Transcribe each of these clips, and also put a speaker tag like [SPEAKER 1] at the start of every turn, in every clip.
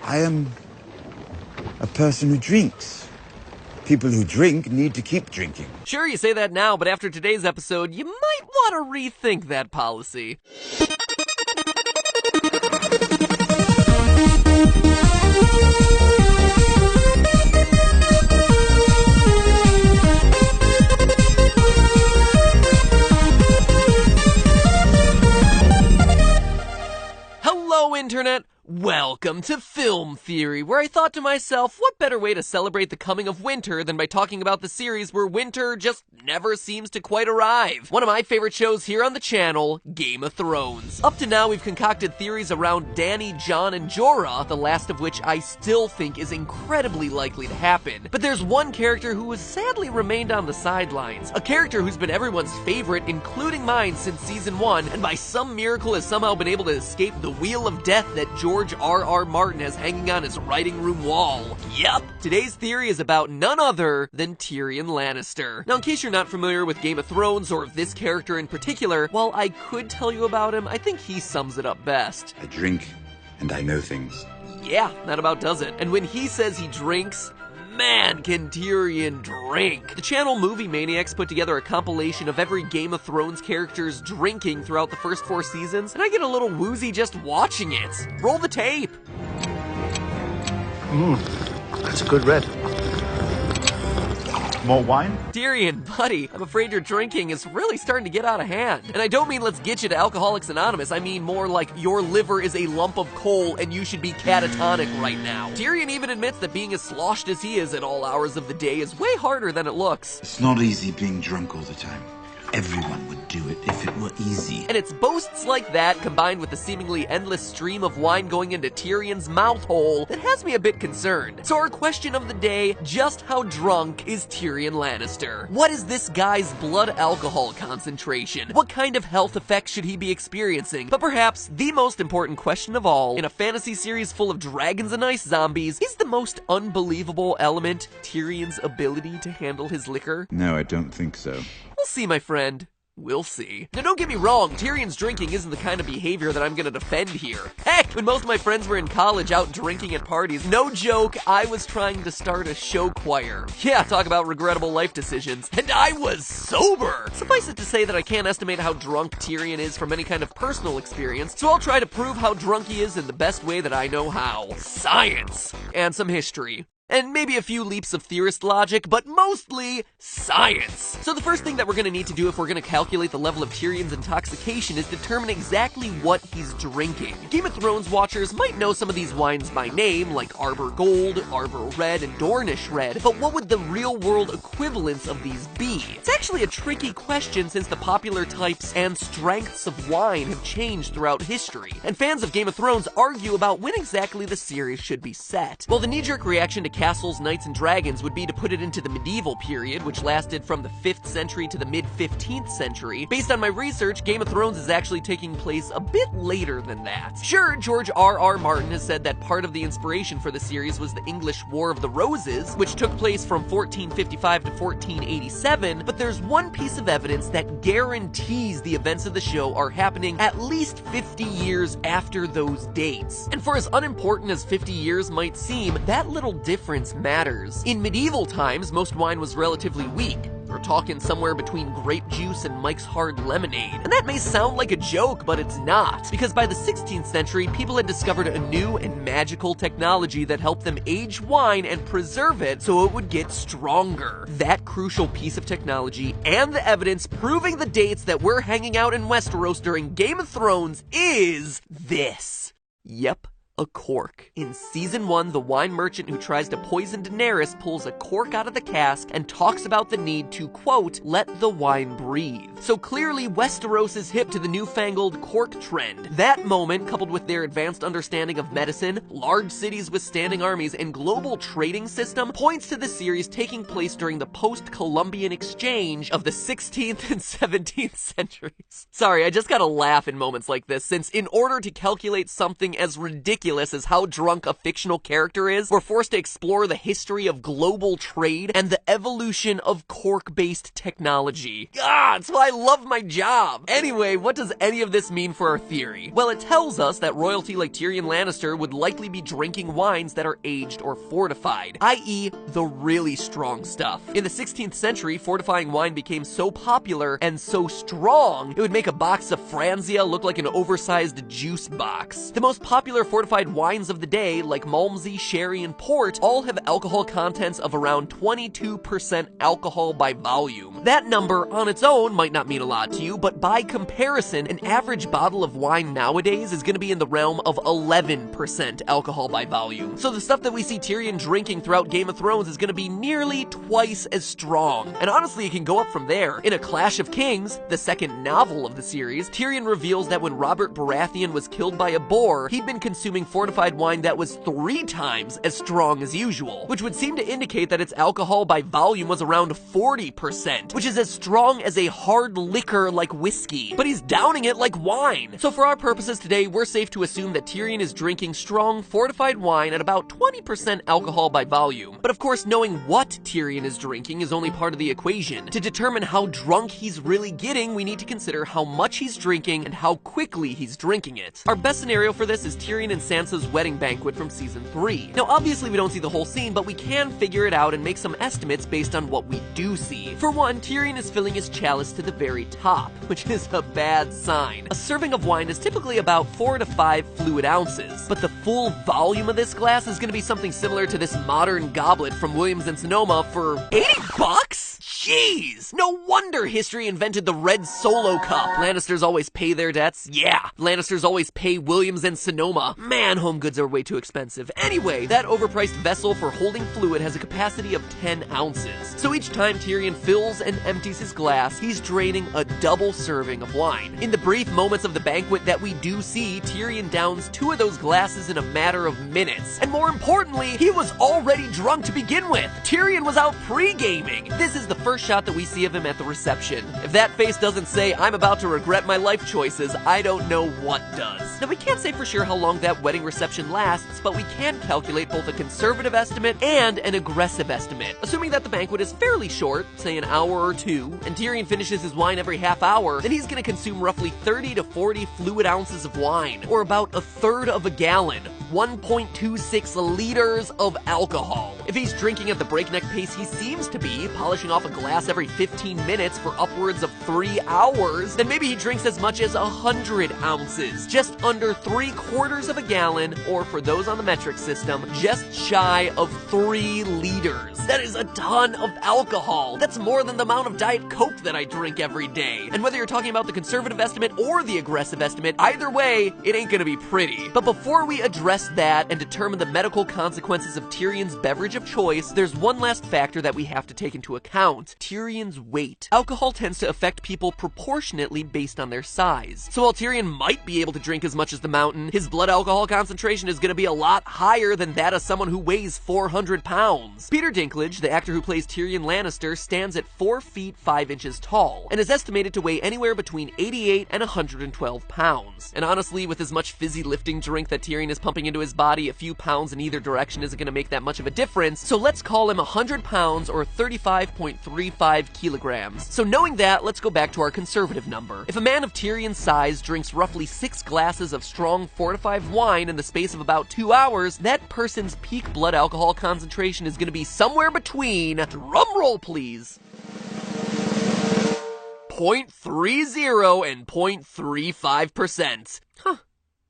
[SPEAKER 1] I am a person who drinks. People who drink need to keep drinking.
[SPEAKER 2] Sure, you say that now, but after today's episode, you might want to rethink that policy. Hello, Internet! Welcome to Film Theory, where I thought to myself, what better way to celebrate the coming of winter than by talking about the series where winter just never seems to quite arrive. One of my favorite shows here on the channel, Game of Thrones. Up to now, we've concocted theories around Dany, Jon, and Jorah, the last of which I still think is incredibly likely to happen. But there's one character who has sadly remained on the sidelines. A character who's been everyone's favorite, including mine, since season 1, and by some miracle has somehow been able to escape the wheel of death that George R.R. Martin has hanging on his writing room wall. Yup! Today's theory is about none other than Tyrion Lannister. Now, in case you're not familiar with Game of Thrones or this character in particular, while I could tell you about him, I think he sums it up best.
[SPEAKER 1] I drink, and I know things.
[SPEAKER 2] Yeah, that about does it. And when he says he drinks, man, can Tyrion drink! The channel Movie Maniacs put together a compilation of every Game of Thrones character's drinking throughout the first 4 seasons, and I get a little woozy just watching it. Roll the tape!
[SPEAKER 3] That's a good red. More wine?
[SPEAKER 2] Tyrion, buddy, I'm afraid your drinking is really starting to get out of hand. And I don't mean let's get you to Alcoholics Anonymous, I mean more like your liver is a lump of coal and you should be catatonic right now. Tyrion even admits that being as sloshed as he is at all hours of the day is way harder than it looks.
[SPEAKER 1] It's not easy being drunk all the time. Everyone would do it if it were easy.
[SPEAKER 2] And it's boasts like that, combined with the seemingly endless stream of wine going into Tyrion's mouth hole, that has me a bit concerned. So our question of the day, just how drunk is Tyrion Lannister? What is this guy's blood alcohol concentration? What kind of health effects should he be experiencing? But perhaps the most important question of all, in a fantasy series full of dragons and ice zombies, is the most unbelievable element Tyrion's ability to handle his liquor?
[SPEAKER 1] No, I don't think so.
[SPEAKER 2] We'll see, my friend. We'll see. Now, don't get me wrong, Tyrion's drinking isn't the kind of behavior that I'm gonna defend here. Heck, when most of my friends were in college out drinking at parties, no joke, I was trying to start a show choir. Yeah, talk about regrettable life decisions. And I was sober! Suffice it to say that I can't estimate how drunk Tyrion is from any kind of personal experience, so I'll try to prove how drunk he is in the best way that I know how. Science! And some history. And maybe a few leaps of theorist logic, but mostly science. So the first thing that we're gonna need to do if we're gonna calculate the level of Tyrion's intoxication is determine exactly what he's drinking. Game of Thrones watchers might know some of these wines by name, like Arbor Gold, Arbor Red, and Dornish Red, but what would the real-world equivalents of these be? It's actually a tricky question since the popular types and strengths of wine have changed throughout history, and fans of Game of Thrones argue about when exactly the series should be set. Well, the knee-jerk reaction to castles, knights, and dragons would be to put it into the medieval period, which lasted from the 5th century to the mid-15th century. Based on my research, Game of Thrones is actually taking place a bit later than that. Sure, George R.R. Martin has said that part of the inspiration for the series was the English War of the Roses, which took place from 1455 to 1487, but there's one piece of evidence that guarantees the events of the show are happening at least 50 years after those dates. And for as unimportant as 50 years might seem, that little difference matters. In medieval times, most wine was relatively weak. We're talking somewhere between grape juice and Mike's Hard Lemonade. And that may sound like a joke, but it's not. Because by the 16th century, people had discovered a new and magical technology that helped them age wine and preserve it so it would get stronger. That crucial piece of technology and the evidence proving the dates that we're hanging out in Westeros during Game of Thrones is this. Yep. A cork. In season 1, the wine merchant who tries to poison Daenerys pulls a cork out of the cask and talks about the need to, quote, let the wine breathe. So clearly Westeros is hip to the newfangled cork trend. That moment, coupled with their advanced understanding of medicine, large cities with standing armies, and global trading system, points to the series taking place during the post-Columbian exchange of the 16th and 17th centuries. Sorry, I just gotta laugh in moments like this, since in order to calculate something as ridiculous ridiculous as how drunk a fictional character is, we're forced to explore the history of global trade and the evolution of cork-based technology. Ah, it's why I love my job! Anyway, what does any of this mean for our theory? Well, it tells us that royalty like Tyrion Lannister would likely be drinking wines that are aged or fortified, i.e. the really strong stuff. In the 16th century, fortifying wine became so popular and so strong, it would make a box of Franzia look like an oversized juice box. The most popular fortified wines of the day, like Malmsey, sherry, and port, all have alcohol contents of around 22% alcohol by volume. That number on its own might not mean a lot to you, but by comparison, an average bottle of wine nowadays is going to be in the realm of 11% alcohol by volume. So the stuff that we see Tyrion drinking throughout Game of Thrones is going to be nearly twice as strong. And honestly, it can go up from there. In A Clash of Kings, the second novel of the series, Tyrion reveals that when Robert Baratheon was killed by a boar, he'd been consuming fortified wine that was 3 times as strong as usual, which would seem to indicate that its alcohol by volume was around 40%, which is as strong as a hard liquor like whiskey, but he's downing it like wine. So for our purposes today, we're safe to assume that Tyrion is drinking strong, fortified wine at about 20% alcohol by volume. But of course, knowing what Tyrion is drinking is only part of the equation. To determine how drunk he's really getting, we need to consider how much he's drinking and how quickly he's drinking it. Our best scenario for this is Tyrion and Sansa's wedding banquet from season 3. Now obviously we don't see the whole scene, but we can figure it out and make some estimates based on what we do see. For one, Tyrion is filling his chalice to the very top, which is a bad sign. A serving of wine is typically about 4 to 5 fluid ounces, but the full volume of this glass is going to be something similar to this modern goblet from Williams & Sonoma for $80? Jeez! No wonder history invented the red Solo cup. Lannisters always pay their debts. Yeah, Lannisters always pay Williams & Sonoma. Man, home goods are way too expensive. Anyway, that overpriced vessel for holding fluid has a capacity of 10 ounces. So each time Tyrion fills and empties his glass, he's draining a double serving of wine. In the brief moments of the banquet that we do see, Tyrion downs 2 of those glasses in a matter of minutes. And more importantly, he was already drunk to begin with. Tyrion was out pre-gaming. This is the first shot that we see of him at the reception. If that face doesn't say, "I'm about to regret my life choices," I don't know what does. Now we can't say for sure how long that wedding reception lasts, but we can calculate both a conservative estimate and an aggressive estimate. Assuming that the banquet is fairly short, say an hour or 2, and Tyrion finishes his wine every half hour, then he's gonna consume roughly 30 to 40 fluid ounces of wine, or about a third of a gallon, 1.26 liters of alcohol. If he's drinking at the breakneck pace he seems to be, polishing off a glass every 15 minutes for upwards of 3 hours, then maybe he drinks as much as 100 ounces, just under 3/4 of a gallon, or for those on the metric system, just shy of 3 liters. That is a ton of alcohol. That's more than the amount of Diet Coke that I drink every day. And whether you're talking about the conservative estimate or the aggressive estimate, either way, it ain't gonna be pretty. But before we address that and determine the medical consequences of Tyrion's beverage of choice, there's one last factor that we have to take into account: Tyrion's weight. Alcohol tends to affect people proportionately based on their size. So while Tyrion might be able to drink as much as the Mountain, his blood alcohol concentration is gonna be a lot higher than that of someone who weighs 400 pounds. Peter Dinklage, the actor who plays Tyrion Lannister, stands at 4 feet 5 inches tall, and is estimated to weigh anywhere between 88 and 112 pounds. And honestly, with as much fizzy lifting drink that Tyrion is pumping into his body, a few pounds in either direction isn't gonna make that much of a difference, so let's call him 100 pounds or 35.35 kilograms. So knowing that, let's go back to our conservative number. If a man of Tyrion's size drinks roughly 6 glasses of strong fortified wine in the space of about 2 hours, that person's peak blood alcohol concentration is gonna be somewhere between, drumroll please, 0.30 and 0.35%. Huh.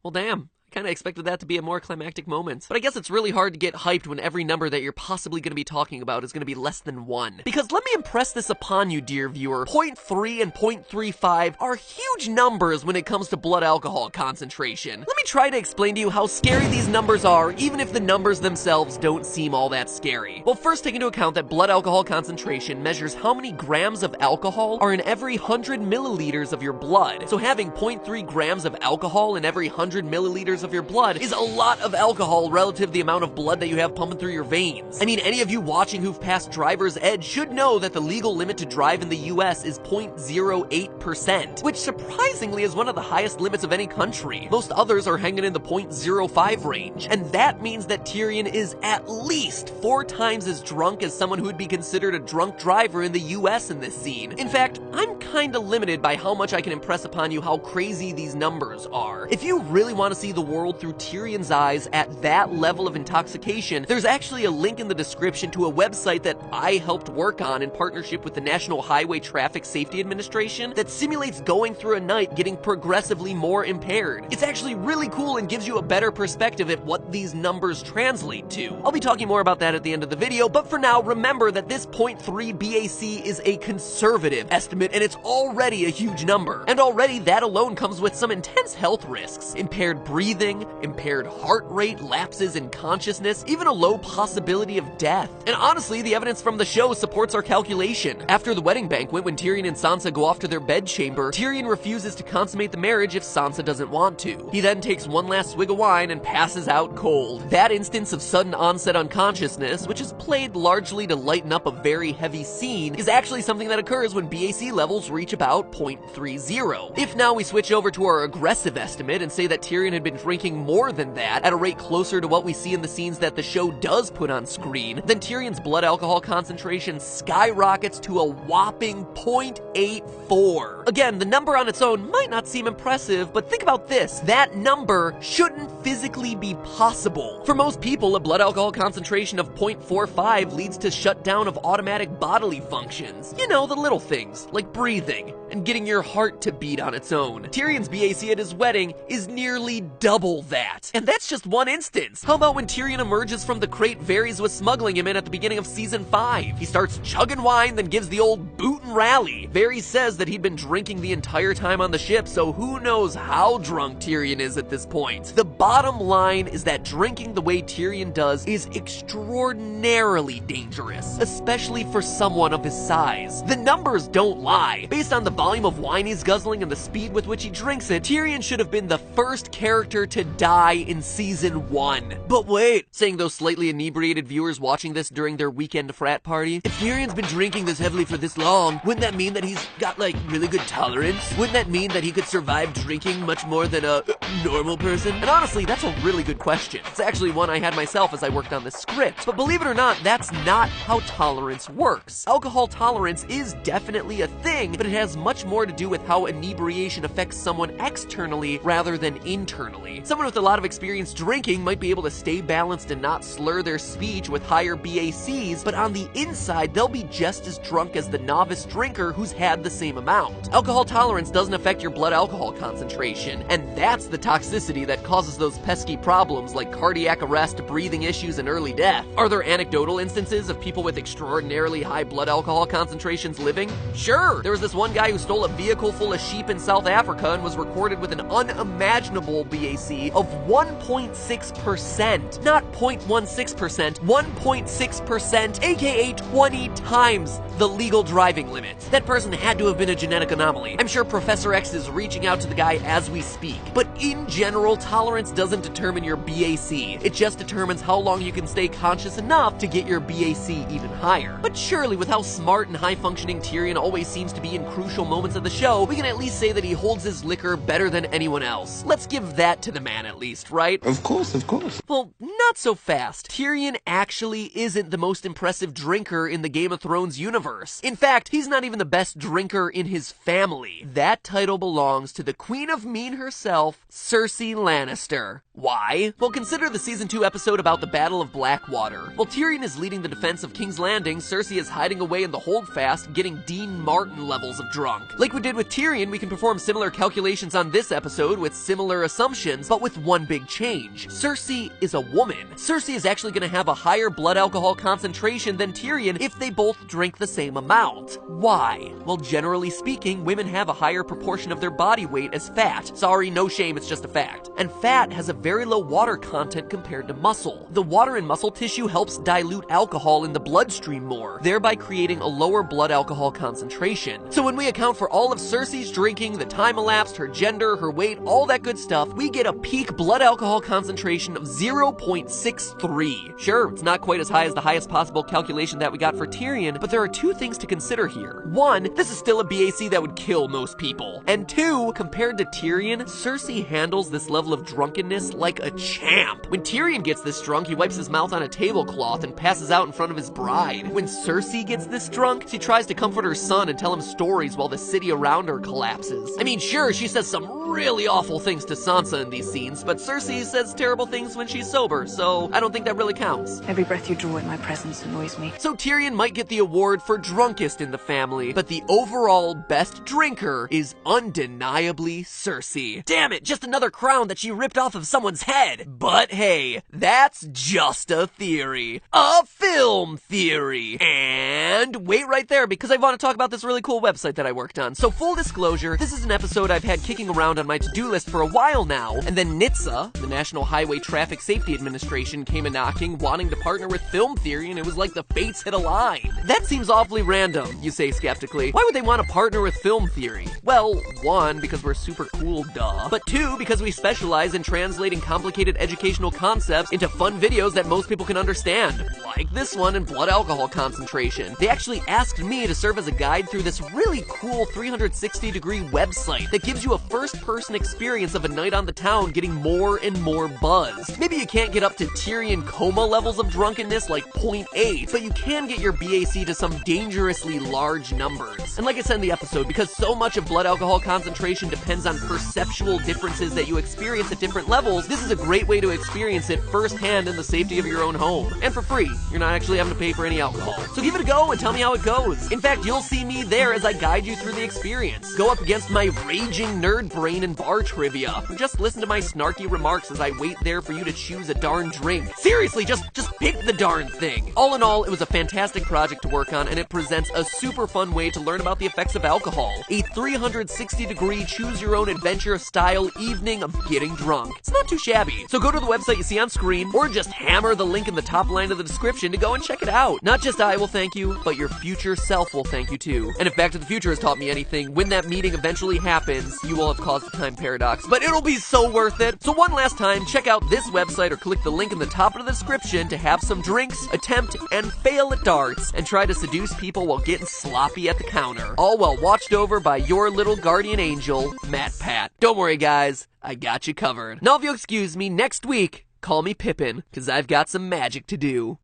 [SPEAKER 2] Well, damn. Kinda expected that to be a more climactic moment. But I guess it's really hard to get hyped when every number that you're possibly gonna be talking about is gonna be less than 1. Because let me impress this upon you, dear viewer, 0.3 and 0.35 are huge numbers when it comes to blood alcohol concentration. Let me try to explain to you how scary these numbers are, even if the numbers themselves don't seem all that scary. Well, first take into account that blood alcohol concentration measures how many grams of alcohol are in every 100 milliliters of your blood. So having 0.3 grams of alcohol in every 100 milliliters milliliters of your blood is a lot of alcohol relative to the amount of blood that you have pumping through your veins. I mean, any of you watching who've passed driver's ed should know that the legal limit to drive in the US is 0.08%, which surprisingly is one of the highest limits of any country. Most others are hanging in the 0.05 range, and that means that Tyrion is at least 4 times as drunk as someone who would be considered a drunk driver in the US in this scene. In fact, I'm kinda limited by how much I can impress upon you how crazy these numbers are. If you really want to see the world through Tyrion's eyes at that level of intoxication, there's actually a link in the description to a website that I helped work on in partnership with the National Highway Traffic Safety Administration that simulates going through a night getting progressively more impaired. It's actually really cool and gives you a better perspective at what these numbers translate to. I'll be talking more about that at the end of the video, but for now, remember that this 0.3 BAC is a conservative estimate and it's already a huge number. And already that alone comes with some intense health risks. Impaired breathing, impaired heart rate, lapses in consciousness, even a low possibility of death. And honestly, the evidence from the show supports our calculation. After the wedding banquet, when Tyrion and Sansa go off to their bedchamber, Tyrion refuses to consummate the marriage if Sansa doesn't want to. He then takes one last swig of wine and passes out cold. That instance of sudden onset unconsciousness, which is played largely to lighten up a very heavy scene, is actually something that occurs when BAC levels reach about 0.30. If now we switch over to our aggressive estimate and say that Tyrion had been drinking more than that, at a rate closer to what we see in the scenes that the show does put on screen, then Tyrion's blood alcohol concentration skyrockets to a whopping 0.84. Again, the number on its own might not seem impressive, but think about this. That number shouldn't physically be possible. For most people, a blood alcohol concentration of 0.45 leads to shutdown of automatic bodily functions. You know, the little things, like breathing and getting your heart to beat on its own. Tyrion's BAC at his wedding is nearly double that. And that's just one instance. How about when Tyrion emerges from the crate Varys was smuggling him in at the beginning of season 5? He starts chugging wine, then gives the old boot and rally. Varys says that he'd been drinking the entire time on the ship, so who knows how drunk Tyrion is at this point. The bottom line is that drinking the way Tyrion does is extraordinarily dangerous, especially for someone of his size. The numbers don't lie. Based on the volume of wine he's guzzling and the speed with which he drinks it, Tyrion should have been the first character to die in season 1. But wait, saying those slightly inebriated viewers watching this during their weekend frat party, if Tyrion's been drinking this heavily for this long, wouldn't that mean that he's got like really good tolerance? Wouldn't that mean that he could survive drinking much more than a normal person? And honestly, that's a really good question. It's actually one I had myself as I worked on this script. But believe it or not, that's not how tolerance works. Alcohol tolerance is definitely a thing, but it has much more to do with how inebriation affects someone externally rather than internally. Someone with a lot of experience drinking might be able to stay balanced and not slur their speech with higher BACs, but on the inside, they'll be just as drunk as the novice drinker who's had the same amount. Alcohol tolerance doesn't affect your blood alcohol concentration, and that's the toxicity that causes those pesky problems like cardiac arrest, breathing issues, and early death. Are there anecdotal instances of people with extraordinarily high blood alcohol concentrations living? Sure! There was this one guy who stole a vehicle full of sheep in South Africa and was recorded with an unimaginable BAC of 1.6%. Not 0.16%, 1.6%, aka 20 times the legal driving limit. That person had to have been a genetic anomaly. I'm sure Professor X is reaching out to the guy as we speak. But in general, tolerance doesn't determine your BAC. It just determines how long you can stay conscious enough to get your BAC even higher. But surely, with how smart and high-functioning Tyrion always seems to be in crucial moments of the show, we can at least say that he holds his liquor better than anyone else. Let's give that to the man at least, right?
[SPEAKER 1] Of course, of course.
[SPEAKER 2] Well, not so fast. Tyrion actually isn't the most impressive drinker in the Game of Thrones universe. In fact, he's not even the best drinker in his family. That title belongs to the Queen of Mean herself, Cersei Lannister. Why? Well, consider the season 2 episode about the Battle of Blackwater. While Tyrion is leading the defense of King's Landing, Cersei is hiding away in the holdfast, getting Dean Martin levels of drunk. Like we did with Tyrion, we can perform similar calculations on this episode with similar assumptions, but with one big change. Cersei is a woman. Cersei is actually going to have a higher blood alcohol concentration than Tyrion if they both drink the same amount. Why? Well, generally speaking, women have a higher proportion of their body weight as fat. Sorry, no shame, it's it's just a fact. And fat has a very low water content compared to muscle. The water in muscle tissue helps dilute alcohol in the bloodstream more, thereby creating a lower blood alcohol concentration. So when we account for all of Cersei's drinking, the time elapsed, her gender, her weight, all that good stuff, we get a peak blood alcohol concentration of 0.63. Sure, it's not quite as high as the highest possible calculation that we got for Tyrion, but there are two things to consider here. One, this is still a BAC that would kill most people. And two, compared to Tyrion, Cersei handles this level of drunkenness like a champ. When Tyrion gets this drunk, he wipes his mouth on a tablecloth and passes out in front of his bride. When Cersei gets this drunk, she tries to comfort her son and tell him stories while the city around her collapses. I mean, sure, she says some really awful things to Sansa in these scenes, but Cersei says terrible things when she's sober, so I don't think that really counts.
[SPEAKER 4] Every breath you draw in my presence annoys me.
[SPEAKER 2] So Tyrion might get the award for drunkest in the family, but the overall best drinker is undeniably Cersei. Damn it, just another crown that she ripped off of someone's head. But hey, that's just a theory. A film theory. And wait right there, because I want to talk about this really cool website that I worked on. So full disclosure, this is an episode I've had kicking around on my to-do list for a while now, and then NHTSA, the National Highway Traffic Safety Administration, came a-knocking, wanting to partner with Film Theory, and it was like the fates had aligned. That seems awfully random, you say skeptically. Why would they want to partner with Film Theory? Well, one, because we're super cool, duh. But two, because we specialize in translating complicated educational concepts into fun videos that most people can understand. Like this one in blood alcohol concentration. They actually asked me to serve as a guide through this really cool 360-degree website that gives you a first-person experience of a night on the town getting more and more buzzed. Maybe you can't get up to Tyrion coma levels of drunkenness like 0.8, but you can get your BAC to some dangerously large numbers. And like I said in the episode, because so much of blood alcohol concentration depends on perceptual differences that you experience at different levels, this is a great way to experience it firsthand in the safety of your own home. And for free. You're not actually having to pay for any alcohol. So give it a go and tell me how it goes. In fact, you'll see me there as I guide you through the experience. Go up against my raging nerd brain and bar trivia. Or just listen to my snarky remarks as I wait there for you to choose a darn drink. Seriously, just pick the darn thing. All in all, it was a fantastic project to work on, and it presents a super fun way to learn about the effects of alcohol. A 360-degree choose-your-own-adventure style evening of getting drunk. It's not too shabby. So go to the website you see on screen, or just hammer the link in the top line of the description to go and check it out. Not just I will thank you, but your future self will thank you too. And if Back to the Future has taught me anything, when that meeting eventually happens, you will have caused a time paradox, but it'll be so worth it. So one last time, check out this website or click the link in the top of the description to have some drinks, attempt and fail at darts, and try to seduce people while getting sloppy at the counter. All while watched over by your little guardian angel, Matt Pat. Don't worry guys, I got you covered. Now if you'll excuse me, next week, call me Pippin, cause I've got some magic to do.